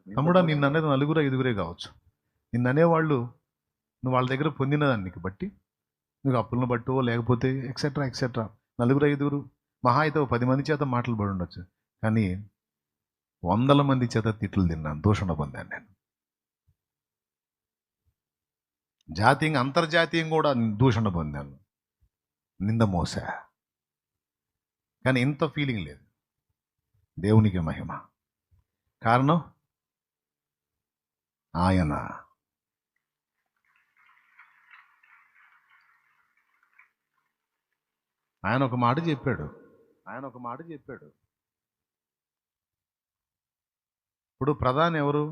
తమ్ముడా, నిన్ను అనేది నలుగురు ఐదుగురే కావచ్చు. నిన్ను అనేవాళ్ళు నువ్వు వాళ్ళ దగ్గర పొందినదాన్ని బట్టి, నువ్వు అప్పులను బట్టో లేకపోతే ఎక్సెట్రా ఎక్సెట్రా, నలుగురు ఐదుగురు మహా అయితే 10 మంది చేత మాటలు పడి ఉండొచ్చు. కానీ 100 మంది చేత తిట్లు తిన్నాను, దూషణ పొందాను నేను. జాతీయంగా అంతర్జాతీయంగా కూడా దూషణ పొందాను, నింద మోసా. కానీ ఇంత ఫీలింగ్ లేదు. దేవునికి మహిమ. కారణం ఆయన ఒక మాట చెప్పాడు. ఇప్పుడు ప్రధాని ఎవరు?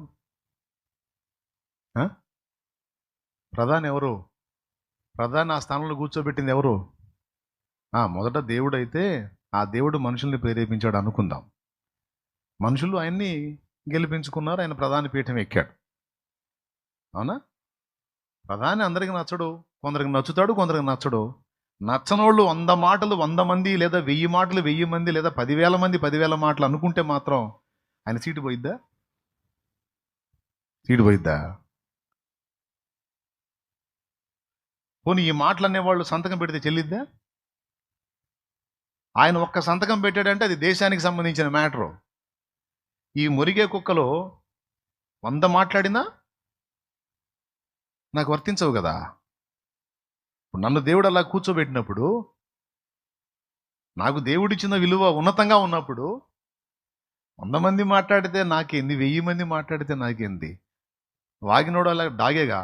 ప్రధాని ఆ స్థానంలో కూర్చోబెట్టింది ఎవరు? మొదట దేవుడు అయితే ఆ దేవుడు మనుషుల్ని ప్రేరేపించాడు అనుకుందాం. మనుషులు ఆయన్ని గెలిపించుకున్నారు, ఆయన ప్రధాని పీఠం ఎక్కాడు. అవునా? ప్రధాని అందరికి నచ్చడు, కొందరికి నచ్చుతాడు, కొందరికి నచ్చడు. నచ్చనోళ్ళు 100 మాటలు 100 మంది, లేదా 1000 మాటలు 1000 మంది, లేదా 10,000 మంది 10,000 మాటలు అనుకుంటే మాత్రం ఆయన సీటు పోయిద్దా? పోనీ ఈ మాటలు అనేవాళ్ళు సంతకం పెడితే చెల్లిద్దా? ఆయన ఒక్క సంతకం పెట్టాడంటే అది దేశానికి సంబంధించిన మ్యాటరు. ఈ మురిగే కుక్కలో 100 మాట్లాడినా నాకు వర్తించవు కదా. నన్ను దేవుడు అలా కూర్చోబెట్టినప్పుడు, నాకు దేవుడిచ్చిన విలువ ఉన్నతంగా ఉన్నప్పుడు 100 మంది మాట్లాడితే నాకేంది, 1000 మంది మాట్లాడితే నాకేంది? వాగినోడు అలా డాగేగా.